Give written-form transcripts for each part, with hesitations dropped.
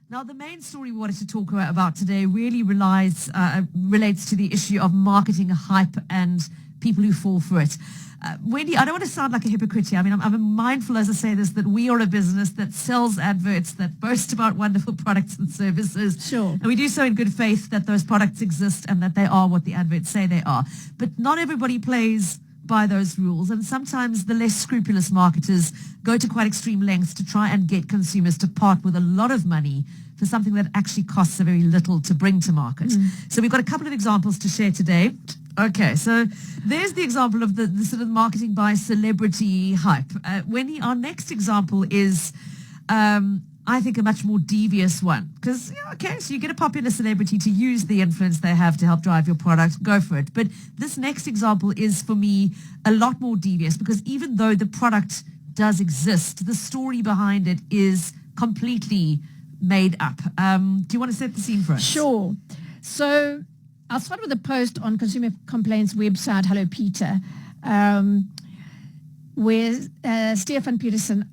Now, the main story we wanted to talk about today really relates to the issue of marketing hype and people who fall for it. Wendy, I don't want to sound like a hypocrite here. I mean, I'm mindful as I say this that we are a business that sells adverts, that boast about wonderful products and services. Sure. And we do so in good faith that those products exist and that they are what the adverts say they are. But not everybody plays by those rules, and sometimes the less scrupulous marketers go to quite extreme lengths to try and get consumers to part with a lot of money for something that actually costs a very little to bring to market. So we've got a couple of examples to share today. Okay, so there's the example of the sort of marketing by celebrity hype. Wendy, our next example is I think a much more devious one, because, okay, so you get a popular celebrity to use the influence they have to help drive your product, go for it. But this next example is, for me, a lot more devious, because even though the product does exist, the story behind it is completely made up. Do you want to set the scene for us? Sure. So I'll start with a post on Consumer Complaints website, Hello Peter, where Stéphan Pieterse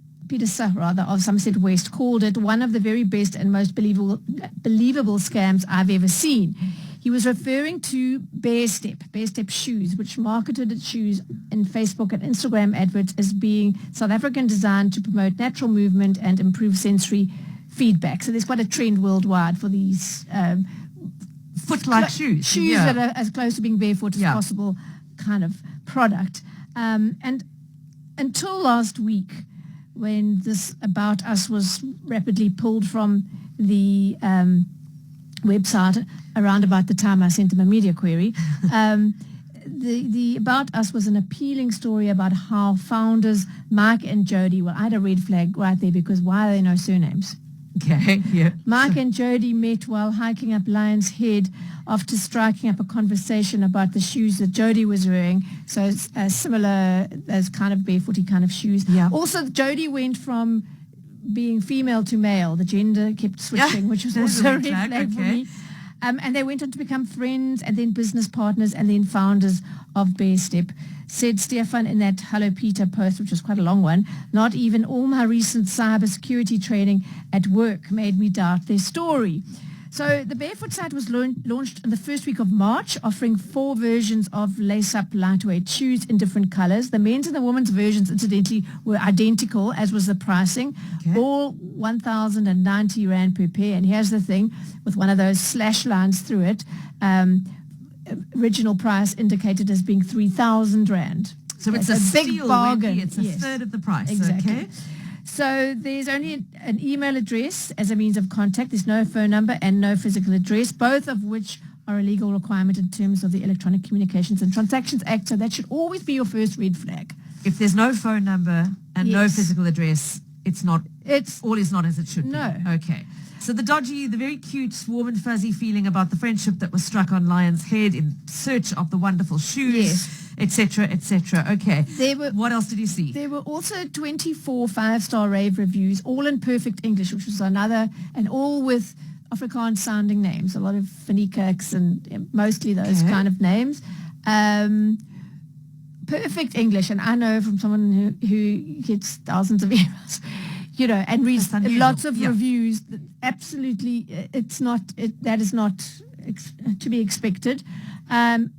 of Somerset West called it one of the very best and most believable scams I've ever seen. He was referring to Barestep shoes, which marketed its shoes in Facebook and Instagram adverts as being South African designed to promote natural movement and improve sensory feedback. So there's quite a trend worldwide for these foot-like shoes. Shoes that are as close to being barefoot as possible kind of product. And until last week, when this About Us was rapidly pulled from the website around about the time I sent them a media query, the About Us was an appealing story about how founders Mike and Jody, well, I had a red flag right there, because why are there no surnames? Okay, yeah. Mike and Jody met while hiking up Lion's Head after striking up a conversation about the shoes that Jody was wearing. So it's similar, those kind of barefooty kind of shoes. Yeah. Also, Jody went from being female to male. The gender kept switching, which was also a red flag for me. And they went on to become friends and then business partners and then founders of Barestep. Said Stéphan in that Hello Peter post, which was quite a long one, not even all my recent cybersecurity training at work made me doubt their story. So the Barefoot site was launched in the first week of March, offering 4 versions of lace-up lightweight shoes in different colors. The men's and the women's versions, incidentally, were identical, as was the pricing, all 1,090 Rand per pair. And here's the thing, with one of those slash lines through it, original price indicated as being 3,000 Rand. So it's a big steal, bargain. Wendy. It's a third of the price. Exactly. Okay. So there's only an email address as a means of contact. There's no phone number and no physical address, both of which are a legal requirement in terms of the Electronic Communications and Transactions Act. So that should always be your first red flag. If there's no phone number and no physical address, all is not as it should be. No. Okay. So the very cute, warm and fuzzy feeling about the friendship that was struck on Lion's Head in search of the wonderful shoes, etc., etc. Okay. What else did you see? There were also 24 5-star rave reviews, all in perfect English, which was another, and all with Afrikaans sounding names, a lot of Phoenicians and mostly those kind of names. Perfect English, and I know from someone who gets thousands of emails, and reads lots of reviews, that absolutely that is not to be expected.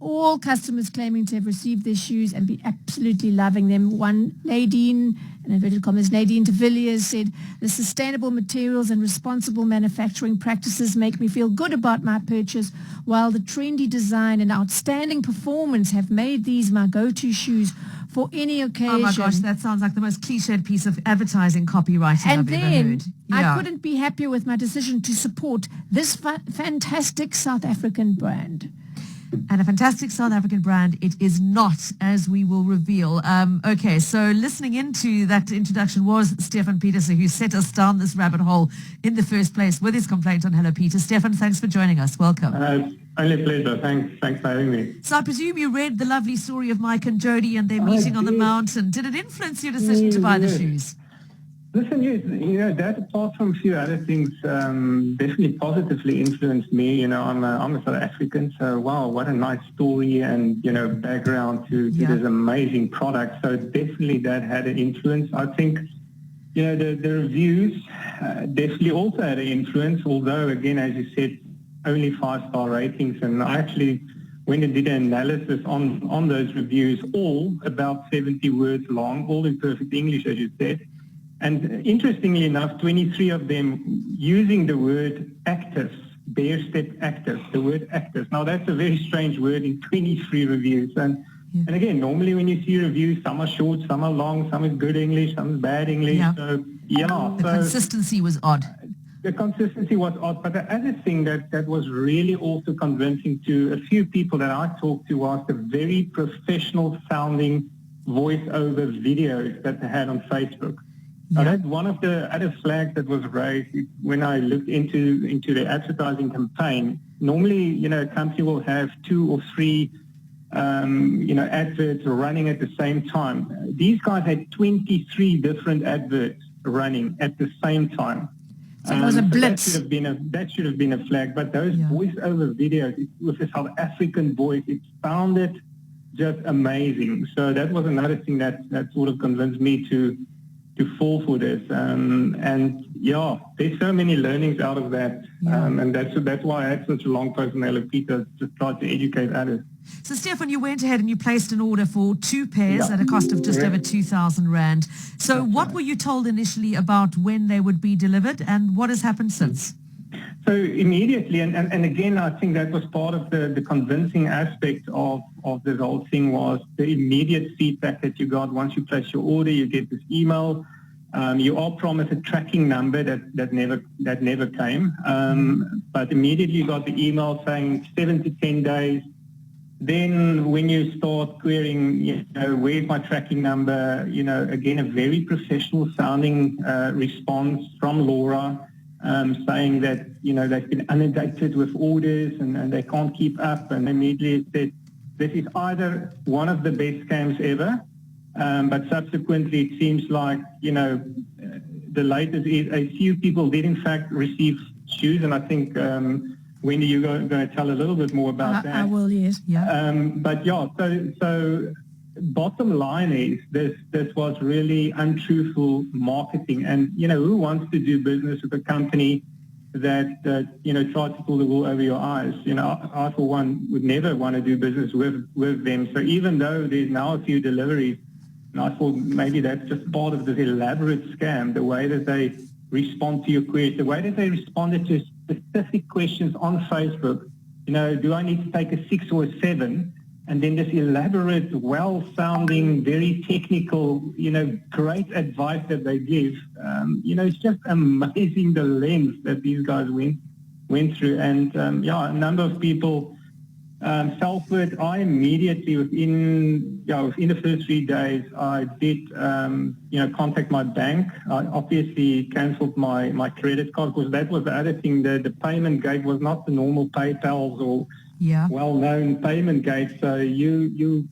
All customers claiming to have received their shoes and be absolutely loving them. One, Nadine, in inverted commas, Nadine de Villiers said, the sustainable materials and responsible manufacturing practices make me feel good about my purchase, while the trendy design and outstanding performance have made these my go-to shoes for any occasion. Oh my gosh, that sounds like the most cliched piece of advertising copywriting I've ever heard. I couldn't be happier with my decision to support this fantastic South African brand. And a fantastic South African brand it is not, as we will reveal. Okay, so listening into that introduction was Stéphan Pieterse, who set us down this rabbit hole in the first place with his complaint on Hello Peter. Stéphan, thanks for joining us. Welcome. Only a pleasure. Thanks for having me. So I presume you read the lovely story of Mike and Jody and their meeting on the mountain. Did it influence your decision to buy the shoes? Listen, that apart from a few other things, definitely positively influenced me. I'm a South African, so wow, what a nice story and background to this amazing product. So definitely that had an influence. I think the reviews definitely also had an influence, although, again, as you said, only 5-star ratings. And I actually went and did an analysis on those reviews, all about 70 words long, all in perfect English, as you said. And interestingly enough, 23 of them using the word active, Barestep active, the word active. Now, that's a very strange word in 23 reviews. And again, normally when you see reviews, some are short, some are long, some is good English, some is bad English. Yeah. So, The consistency was odd. The consistency was odd. But the other thing that was really also convincing to a few people that I talked to was the very professional sounding voice-over videos that they had on Facebook. Now, that's one of the other flags that was raised when I looked into the advertising campaign. Normally, a company will have 2 or 3 adverts running at the same time. These guys had 23 different adverts running at the same time. So it was a blitz. That should have been a flag. But those voice-over videos with the South African voice, it sounded just amazing. So that was another thing that sort of convinced me to fall for this. There's so many learnings out of that. And that's why I had such a long personnel of Peter to try to educate others. So, Stéphan, you went ahead and you placed an order for 2 pairs at a cost of just over 2,000 Rand. So what were you told initially about when they would be delivered, and what has happened since? So immediately, and again, I think that was part of the convincing aspect of this whole thing was the immediate feedback that you got. Once you place your order, you get this email. You are promised a tracking number that never came. But immediately you got the email saying 7 to 10 days. Then when you start querying, where's my tracking number, again, a very professional sounding response from Laura saying that, they've been inundated with orders and they can't keep up. And immediately said, this is either one of the best scams ever, but subsequently it seems like, the latest is a few people did in fact receive shoes. And I think, Wendy, you're going to tell a little bit more about that. I will, yes. So bottom line is this was really untruthful marketing. And, who wants to do business with a company that tries to pull the wool over your eyes? I, for one, would never want to do business with them. So even though there's now a few deliveries, and I thought maybe that's just part of this elaborate scam, the way that they respond to your queries, the way that they responded to specific questions on Facebook. Do I need to take a 6 or a 7? And then this elaborate, well-sounding, very technical, great advice that they give. It's just amazing the lengths that these guys went through. And a number of people self-worth. I immediately, within the first 3 days, I did, contact my bank. I obviously cancelled my credit card because that was the other thing. The payment gate was not the normal PayPals or well-known payment gate. So you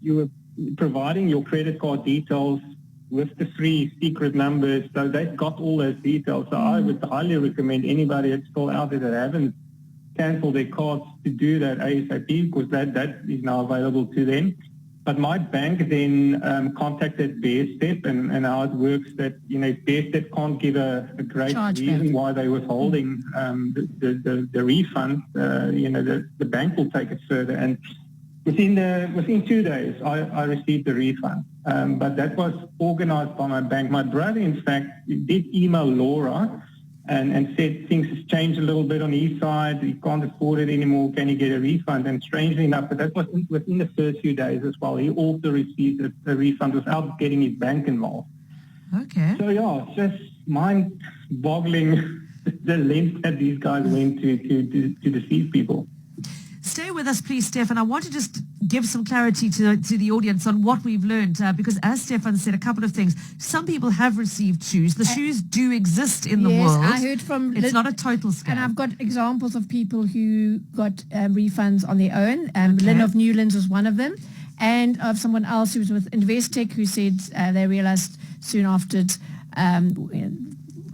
were providing your credit card details with the 3 secret numbers. So they've got all those details. So I would highly recommend anybody that's still out there that haven't cancel their cards to do that ASAP because that is now available to them. But my bank then contacted Barestep and how it works that, if Barestep can't give a great reason why they're withholding the refund, the bank will take it further. And within 2 days, I received the refund. But that was organized by my bank. My brother, in fact, did email Laura and said things has changed a little bit on his side. He can't afford it anymore. Can he get a refund? And strangely enough, but that was within the first few days as well. He also received a refund without getting his bank involved. Okay. So, it's just mind-boggling the length that these guys went to deceive people. Stay with us, please, Stéphan. I want to just give some clarity to the audience on what we've learned, because as Stéphan said, a couple of things. Some people have received shoes. The shoes do exist in the world. Yes, I heard from... It's not a total scam. And I've got examples of people who got refunds on their own. Lynn of Newlands was one of them. And of someone else who was with Investec who said they realized soon after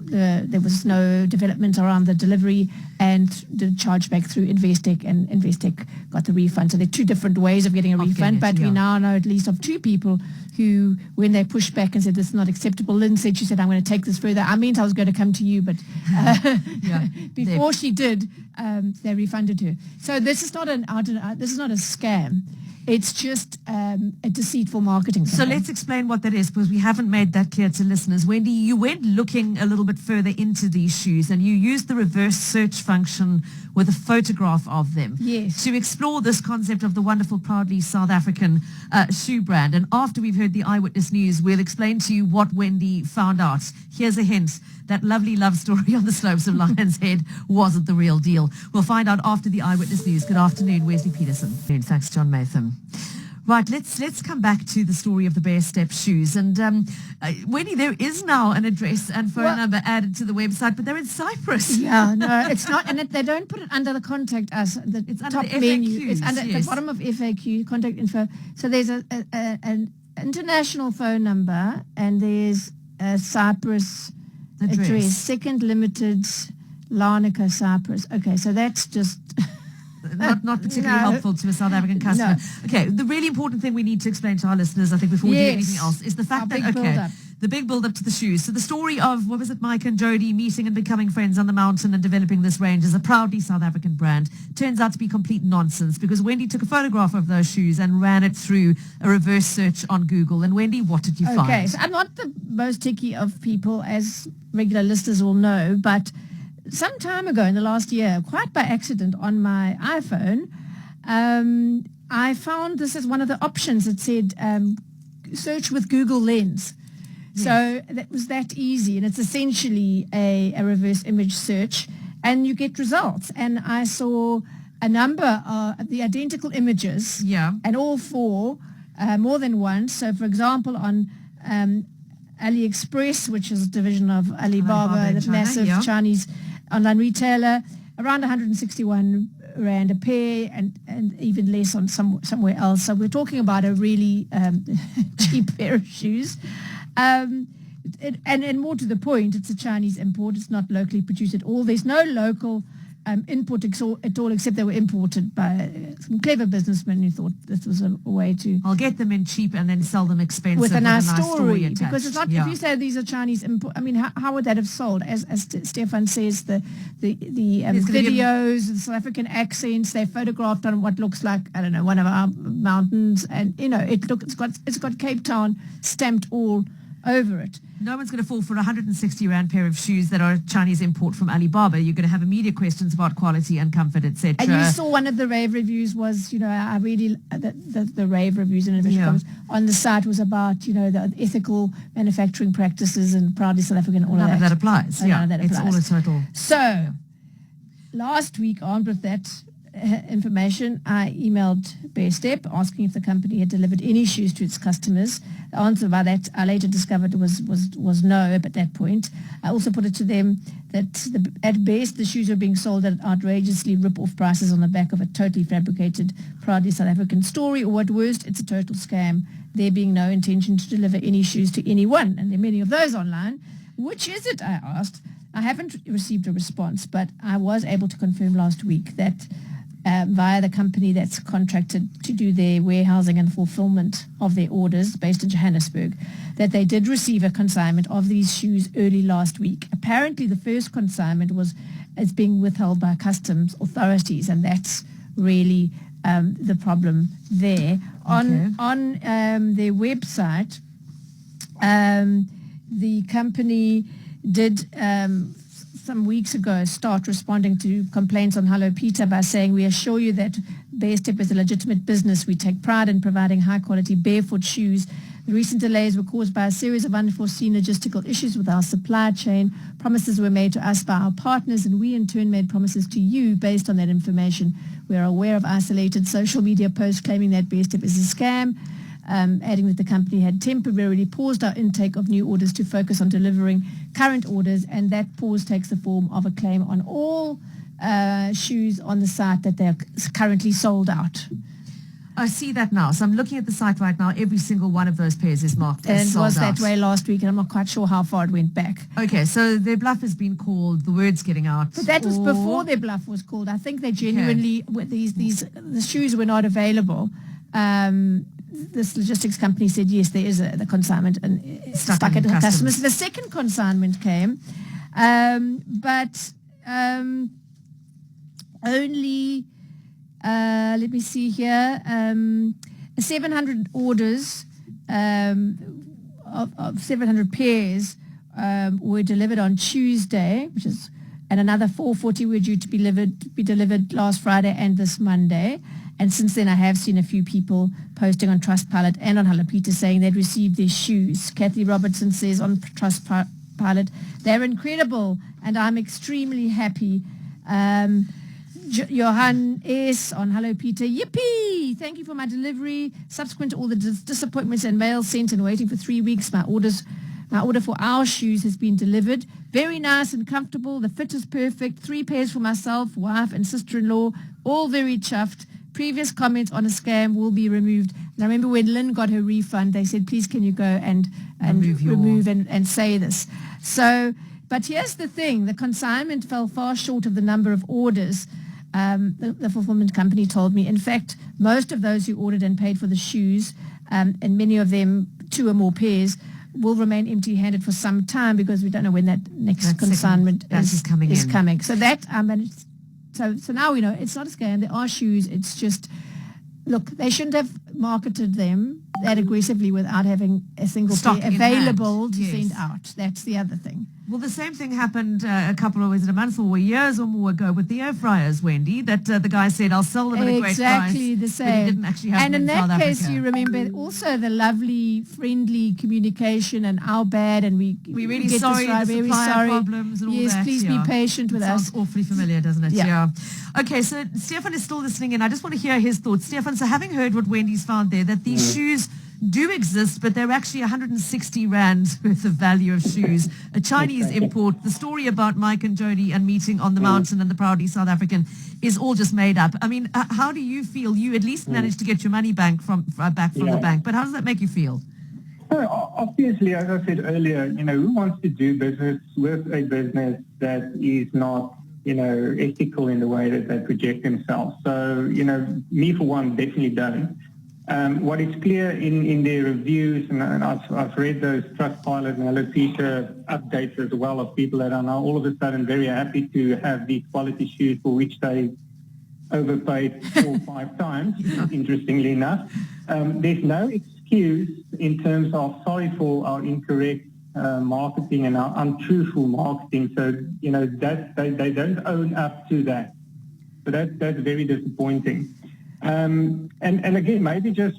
there was no development around the delivery and the chargeback through Investec, and Investec got the refund. So there are two different ways of getting a refund, but we now know at least of two people who, when they pushed back and said this is not acceptable, Lynn said, she said, I'm going to take this further. I meant I was going to come to you, but before she did, they refunded her. So this is not a scam. It's just a deceitful marketing campaign. So let's explain what that is, because we haven't made that clear to listeners. Wendy, you went looking a little bit further into these shoes, and you used the reverse search function with a photograph of them to explore this concept of the wonderful, proudly South African shoe brand. And after we've heard the eyewitness news, we'll explain to you what Wendy found out. Here's a hint. That lovely love story on the slopes of Lion's Head wasn't the real deal. We'll find out after the eyewitness news. Good afternoon, Wesley Peterson. Thanks, John Matham. Right, let's come back to the story of the Barestep shoes. And Wendy, there is now an address and phone number added to the website, but they're in Cyprus. Yeah, no, it's not, and they don't put it under the contact us. It's top under the menu. FAQs, It's under the bottom of FAQ, contact info. So there's an international phone number, and there's a Cyprus address. Second Limited, Larnaca, Cyprus. Okay, so that's just not particularly helpful to a South African customer. No. Okay, the really important thing we need to explain to our listeners, I think, before we do anything else, is the fact that, the big build-up to the shoes. So the story of, what was it, Mike and Jody meeting and becoming friends on the mountain and developing this range as a proudly South African brand turns out to be complete nonsense, because Wendy took a photograph of those shoes and ran it through a reverse search on Google. And Wendy, what did you find? Okay, so I'm not the most techie of people, as regular listeners will know, but some time ago in the last year, quite by accident on my iPhone, I found this as one of the options. It said search with Google Lens. So that was that easy, and it's essentially a reverse image search, and you get results. And I saw a number of the identical images, and all four, more than once. So, for example, on AliExpress, which is a division of Alibaba, the massive Chinese online retailer, around 161 Rand a pair, and even less on somewhere else. So we're talking about a really cheap pair of shoes. And more to the point, it's a Chinese import. It's not locally produced at all. There's no local input at all, except they were imported by some clever businessmen who thought this was a way to... I'll get them in cheap and then sell them expensive with a nice story attached. Because it's not, if you say these are Chinese import, I mean, how would that have sold? As Stéphan says, the videos, the South African accents, they're photographed on what looks like, I don't know, one of our mountains, and it's got Cape Town stamped all over it. No one's going to fall for a 160 Rand pair of shoes that are a Chinese import from Alibaba. You're going to have immediate questions about quality and comfort, etc. And you saw one of the rave reviews was, I really, the rave reviews on the site was about, the ethical manufacturing practices and proudly South African, all None of that applies. None of that applies. It's all a total. So, last week, armed with that information, I emailed Barestep asking if the company had delivered any shoes to its customers. The answer by that I later discovered was no at that point. I also put it to them that at best the shoes were being sold at outrageously rip-off prices on the back of a totally fabricated, proudly South African story, or at worst it's a total scam, there being no intention to deliver any shoes to anyone. And there are many of those online. Which is it, I asked. I haven't received a response, but I was able to confirm last week that via the company that's contracted to do their warehousing and fulfillment of their orders based in Johannesburg, that they did receive a consignment of these shoes early last week. Apparently the first consignment is being withheld by customs authorities, and that's really the problem there. Okay. On their website, the company did some weeks ago start responding to complaints on Hello Peter by saying, we assure you that Barestep is a legitimate business. We take pride in providing high quality barefoot shoes. The recent delays were caused by a series of unforeseen logistical issues with our supply chain. Promises were made to us by our partners, and we in turn made promises to you based on that information. We are aware of isolated social media posts claiming that Barestep is a scam, adding that the company had temporarily paused our intake of new orders to focus on delivering current orders, and that pause takes the form of a claim on all shoes on the site that they're currently sold out. I see that now. So I'm looking at the site right now. Every single one of those pairs is marked as And sold was out. that way last week, and I'm not quite sure how far it went back. Okay, so their bluff has been called, the word's getting out. But that was or- before their bluff was called. I think they genuinely, with the shoes were not available. This logistics company said, yes, there is the consignment, and it's stuck at in customers. The second consignment came, but only, let me see here, 700 orders of 700 pairs were delivered on Tuesday, and another 440 were due to be delivered last Friday and this Monday. And since then, I have seen a few people posting on Trustpilot and on Hello Peter saying they'd received their shoes. Kathy Robertson says on Trustpilot, they're incredible, and I'm extremely happy. Johan S. on Hello Peter, yippee! Thank you for my delivery. Subsequent to all the disappointments and mail sent and waiting for 3 weeks, my order for our shoes has been delivered. Very nice and comfortable. The fit is perfect. 3 pairs for myself, wife, and sister-in-law. All very chuffed. Previous comments on a scam will be removed. And I remember when Lynn got her refund, they said, please can you go and remove and say this. So, but here's the thing. The consignment fell far short of the number of orders. The fulfillment company told me. In fact, most of those who ordered and paid for the shoes, and many of them 2 or more pairs, will remain empty-handed for some time because we don't know when that next consignment is coming. So that I managed. So now we know it's not a scam. There are shoes. It's just, look, they shouldn't have marketed them that aggressively without having a single pair available to send out. That's the other thing. Well, the same thing happened a couple of, was it a month or years or more ago with the air fryers, Wendy, that the guy said, I'll sell them at a great price. Exactly the same. But he didn't actually have and them in South that case, Africa. you remember also the lovely, friendly communication and how bad, and we're really get sorry, this right, the very supplier sorry. problems and all yes, that. please be patient with us. Sounds awfully familiar, doesn't it? Yeah. Okay, so Stéphan is still listening in. I just want to hear his thoughts. Stéphan, so having heard what Wendy's found there, that these shoes do exist, but they're actually 160 Rand worth of value of shoes. A Chinese import. The story about Mike and Jody and meeting on the mountain and the proudly South African is all just made up. I mean, how do you feel? You at least managed to get your money back from the bank, but how does that make you feel? So obviously, as I said earlier, who wants to do business with a business that is not, ethical in the way that they project themselves? So, me for one definitely don't. What is clear in their reviews, and I've read those Trustpilot and Hello Peter updates as well of people that are now all of a sudden very happy to have these quality shoes for which they overpaid 4 or 5 times, interestingly enough. There's no excuse in terms of sorry for our incorrect marketing and our untruthful marketing. So, that they don't own up to that. So that's very disappointing. And again, maybe just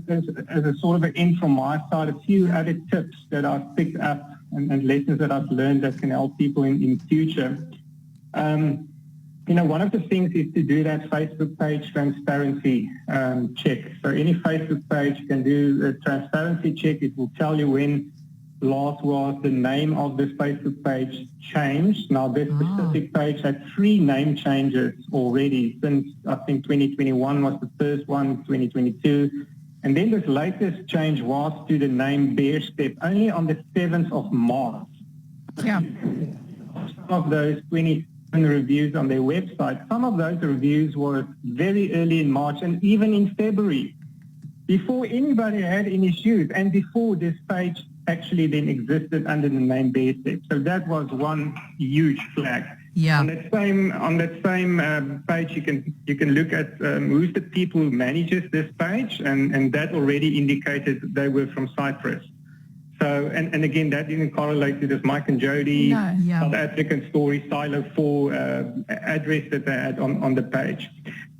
as a sort of an end from my side, a few other tips that I've picked up and lessons that I've learned that can help people in future. One of the things is to do that Facebook page transparency check. So any Facebook page can do a transparency check. It will tell you when last was the name of this Facebook page changed. Now, this specific page had 3 name changes already since, I think, 2021 was the first one, 2022. And then this latest change was to the name Barestep only on the 7th of March. Yeah. Some of those 27 reviews on their website, some of those reviews were very early in March and even in February, before anybody had any shoes and before this page actually then existed under the name Barestep. So that was one huge flag. Yeah. On that same page, you can look at who's the people who manages this page, and that already indicated they were from Cyprus. So, and again, that didn't correlate to this Mike and Jody South African story, Silo 4 address that they had on the page.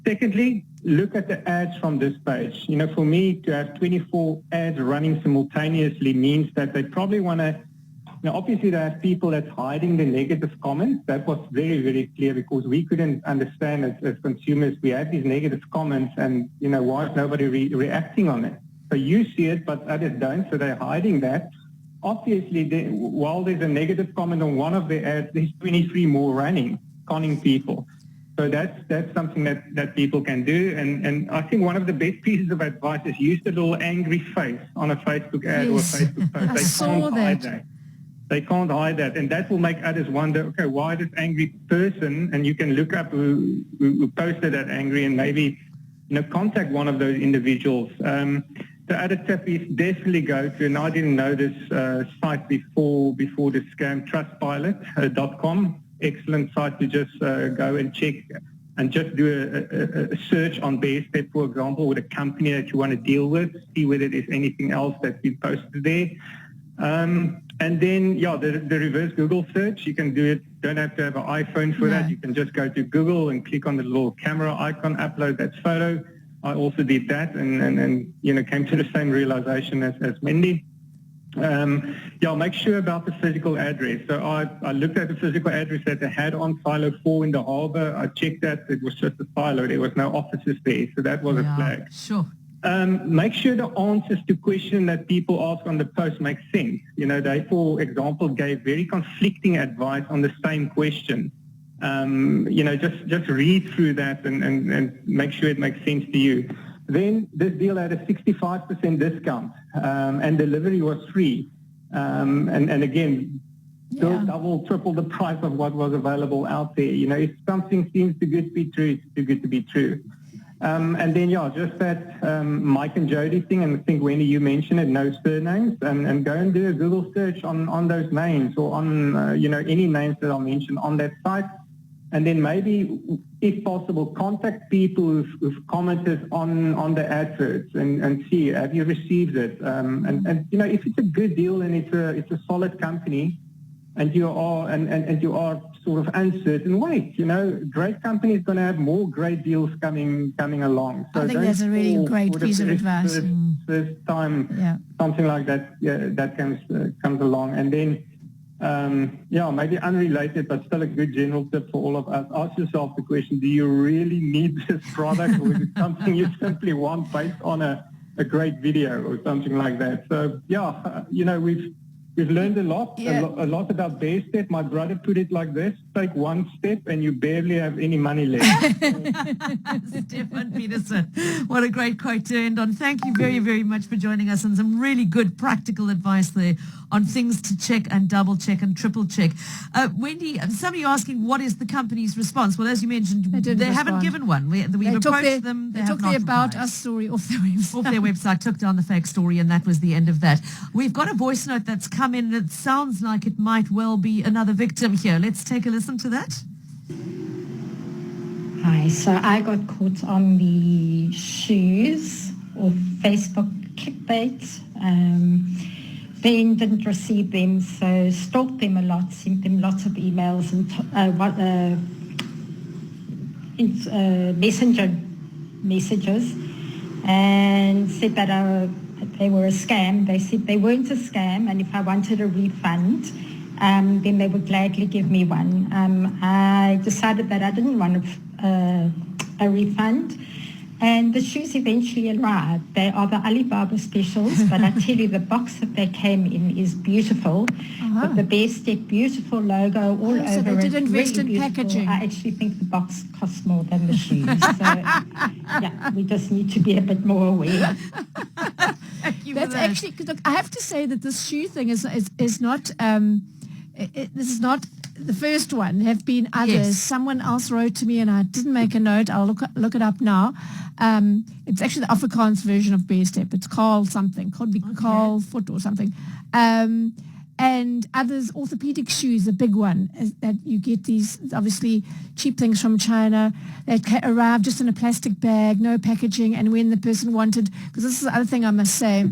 Secondly, look at the ads from this page. For me, to have 24 ads running simultaneously means that they probably want to, obviously they have people that's hiding the negative comments. That was very, very clear because we couldn't understand as consumers. We had these negative comments and, why is nobody reacting on it? So you see it, but others don't, so they're hiding that. Obviously, while there's a negative comment on one of the ads, there's 23 more running, conning people. So that's something that people can do. And I think one of the best pieces of advice is use the little angry face on a Facebook ad or a Facebook post. I saw that. They can't hide that. And that will make others wonder, okay, why this angry person? And you can look up who posted that angry and maybe contact one of those individuals. The other tip is definitely go to, and I didn't know this site before the scam, trustpilot.com. Excellent site to just go and check and just do a search on Barestep, for example, with a company that you want to deal with, see whether there's anything else that's been posted there. And then, the reverse Google search, you can do it. Don't have to have an iPhone for that. You can just go to Google and click on the little camera icon, upload that photo. I also did that and came to the same realization as Wendy. Make sure about the physical address. So I looked at the physical address that they had on Silo 4 in the harbour. I checked that. It was just a silo. There was no offices there. So that was a flag. Sure. Make sure the answers to questions that people ask on the post make sense. They, for example, gave very conflicting advice on the same question. Just read through that and make sure it makes sense to you. Then this deal had a 65% discount and delivery was free. And again, still double, triple the price of what was available out there. If something seems too good to be true, it's too good to be true. And then, just that Mike and Jody thing, and I think, Wendy, you mentioned it, no surnames, and go and do a Google search on those names or on, any names that I mentioned on that site. And then maybe, if possible, contact people who've commented on the adverts and see, have you received it? And if it's a good deal and it's a solid company, and you are sort of uncertain, wait, great company is going to have more great deals coming along. So I think that's a really great piece of advice. First time something like that, that comes along. And then, maybe unrelated, but still a good general tip for all of us. Ask yourself the question, do you really need this product, or is it something you simply want based on a great video or something like that? So, we've learned a lot about Barestep. My brother put it like this: take one step and you barely have any money left. Stéphan Pieterse, what a great quote to end on. Thank you very, very much for joining us, and some really good practical advice there on things to check and double check and triple check. Wendy, somebody asking what is the company's response? Well, as you mentioned, they haven't given one. We've approached them. They took the About Us story off their website. Off their website, took down the fake story, and that was the end of that. We've got a voice note that's come in that sounds like it might well be another victim here. Let's take a listen to that. Hi, so I got caught on the shoes or Facebook clickbait. Ben didn't receive them, so stalked them a lot, sent them lots of emails and messenger messages, and said that they were a scam. They said they weren't a scam, and if I wanted a refund, then they would gladly give me one. I decided that I didn't want a refund, and the shoes eventually arrived. They are the Alibaba specials, but I tell you, the box that they came in is beautiful. With the Barestep beautiful logo all over so they did it. invest really in packaging. I actually think the box costs more than the shoes. So, we just need to be a bit more aware. That's actually, look, I have to say that this shoe thing is not, this is not the first one. There have been others. Yes. Someone else wrote to me and I didn't make a note. I'll look it up now. It's actually the Afrikaans version of Barestep. It's Carl something. Could be Carl Foot or something. And others, orthopedic shoes, the big one, is that you get these obviously cheap things from China that arrive just in a plastic bag, no packaging, and when the person wanted, because this is the other thing I must say,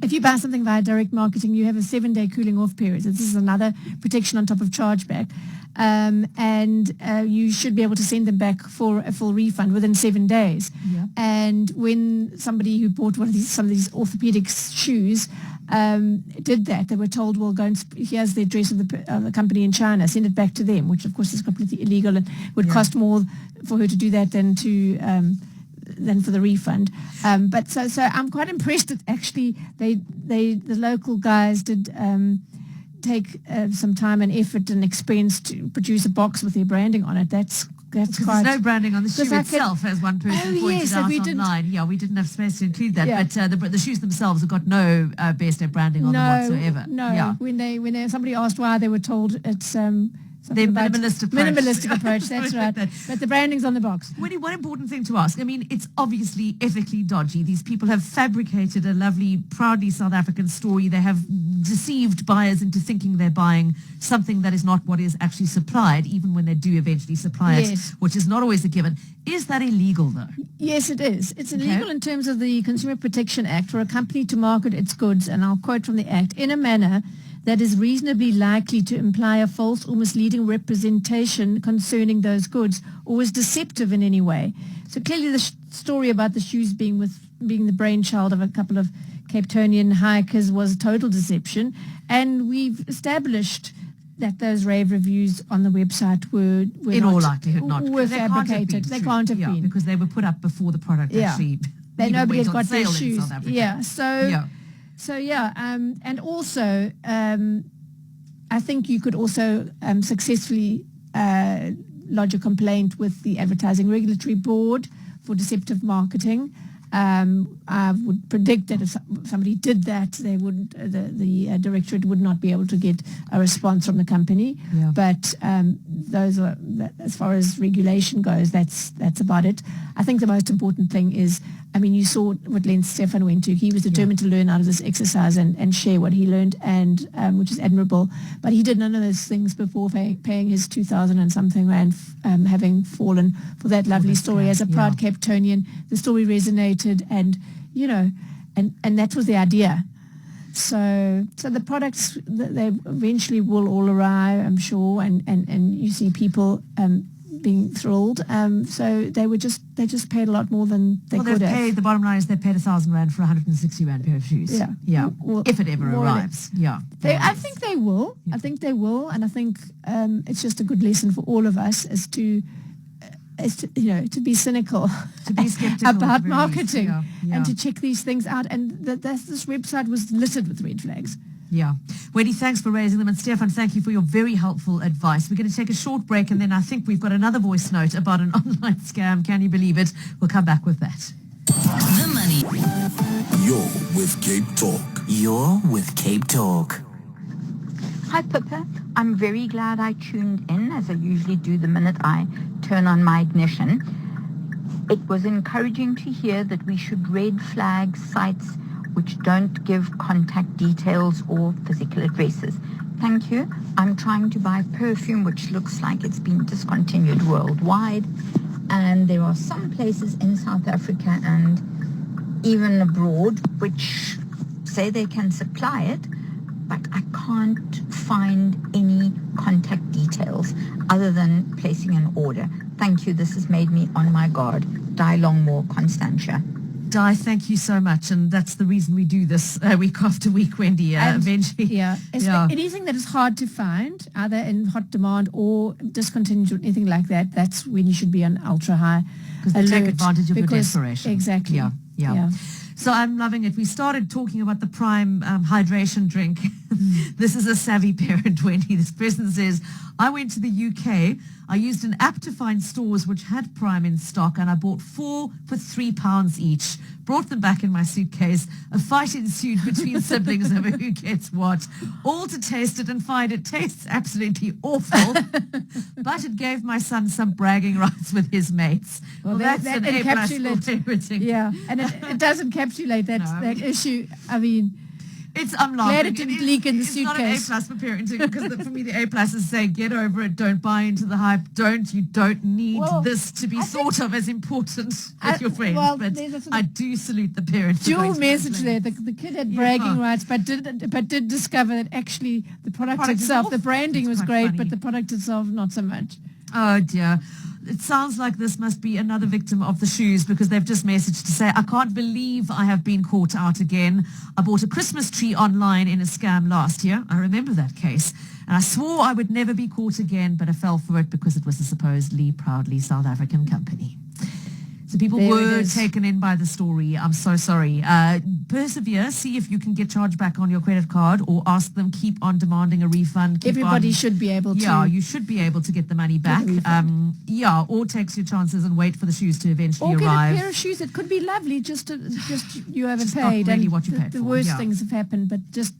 if you buy something via direct marketing, you have a 7-day cooling off period. So this is another protection on top of chargeback. And you should be able to send them back for a full refund within 7 days. Yeah. And when somebody who bought some of these orthopedic shoes did that, they were told, well, here's the address of the company in China, send it back to them, which of course is completely illegal and would cost more for her to do that than for the refund. But so I'm quite impressed that actually the local guys did take some time and effort and expense to produce a box with their branding on it. That's Because quite... there's no branding on the shoe 'cause I itself, as one person pointed out online. Yeah, we didn't have space to include that. Yeah. But the shoes themselves have got no Barestep branding on them whatsoever. No, Yeah. when somebody asked why, they were told it's Their minimalistic approach, that's right. But the branding's on the box. Wendy, one important thing to ask. I mean, it's obviously ethically dodgy. These people have fabricated a lovely, proudly South African story. They have deceived buyers into thinking they're buying something that is not what is actually supplied, even when they do eventually supply it, which is not always a given. Is that illegal, though? Yes, it is. It's illegal in terms of the Consumer Protection Act for a company to market its goods, and I'll quote from the Act, in a manner that is reasonably likely to imply a false or misleading representation concerning those goods or is deceptive in any way. So clearly the story about the shoes being the brainchild of a couple of Cape Townian hikers was total deception, and we've established that those rave reviews on the website were in all likelihood not fabricated. They can't have been because they were put up before the product actually. Nobody has got their shoes. And also, I think you could also successfully lodge a complaint with the Advertising Regulatory Board for deceptive marketing. I would predict that if somebody did that, they would the directorate would not be able to get a response from the company. Yeah. But those are, as far as regulation goes, that's about it. I think the most important thing is, I mean, you saw what Stéphan went to. He was determined to learn out of this exercise and share what he learned, and which is admirable. But he did none of those things before paying his 2,000 and something rand, having fallen for that lovely story. As a proud Cape Townian, the story resonated, and and that was the idea. So the products, they eventually will all arrive, I'm sure, and you see people being thrilled. So they just paid a lot more than they could have. The bottom line is they paid 1,000 rand for 160 rand pair of shoes. Yeah. Well, if it ever arrives. Yeah. I think they will. I think they will, and I think it's just a good lesson for all of us as to be cynical, to be skeptical about marketing, and to check these things out. And this website was littered with red flags. Yeah. Wendy, thanks for raising them. And Stéphan, thank you for your very helpful advice. We're going to take a short break, and then I think we've got another voice note about an online scam. Can you believe it? We'll come back with that. The money. You're with Cape Talk. You're with Cape Talk. Hi, Pippa. I'm very glad I tuned in, as I usually do the minute I turn on my ignition. It was encouraging to hear that we should red flag sites which don't give contact details or physical addresses. Thank you. I'm trying to buy perfume which looks like it's been discontinued worldwide, and there are some places in South Africa and even abroad which say they can supply it, but I can't find any contact details other than placing an order. Thank you. This has made me on my guard. Di Longmore, Constantia. Di, thank you so much, and that's the reason we do this week after week, Wendy, eventually. Anything that is hard to find, either in hot demand or discontinued or anything like that, that's when you should be on ultra high because they take advantage of your desperation. Exactly. Yeah. So I'm loving it. We started talking about the Prime hydration drink. This is a savvy parent, Wendy. This person says, I went to the UK. I used an app to find stores which had Prime in stock, and I bought 4 for £3 each. Brought them back in my suitcase. A fight ensued between siblings over who gets what. All to taste it and find it tastes absolutely awful. But it gave my son some bragging rights with his mates. Well, that's an A+ for everything. Yeah, and it does encapsulate that issue. I mean, I'm laughing. Glad it didn't leak in the suitcase. It's not an A+ for parenting, because for me the A+ is saying get over it, don't buy into the hype, you don't need this to be thought of as important with your friends. Well, but I do salute the parents. Dual message there. The kid had bragging rights, but did discover that actually the product itself, the branding was great, funny. But the product itself not so much. Oh dear. It sounds like this must be another victim of the shoes, because they've just messaged to say, I can't believe I have been caught out again. I bought a Christmas tree online in a scam last year. I remember that case. And I swore I would never be caught again, but I fell for it because it was a supposedly proudly South African company. So people There it were is. taken in by the story. I'm so sorry. Persevere. See if you can get charged back on your credit card, or ask them. Keep on demanding a refund. Everybody should be able to. Yeah, you should be able to get the money back. Or takes your chances and wait for the shoes to eventually Or get arrive. a pair of shoes. It could be lovely. Just you overpaid. Just not really and what you paid the for, worst yeah. things have happened, but just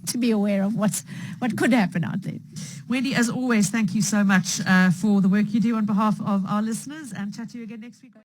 to be aware of what could happen out there. Wendy, as always, thank you so much for the work you do on behalf of our listeners, and chat to you again next week.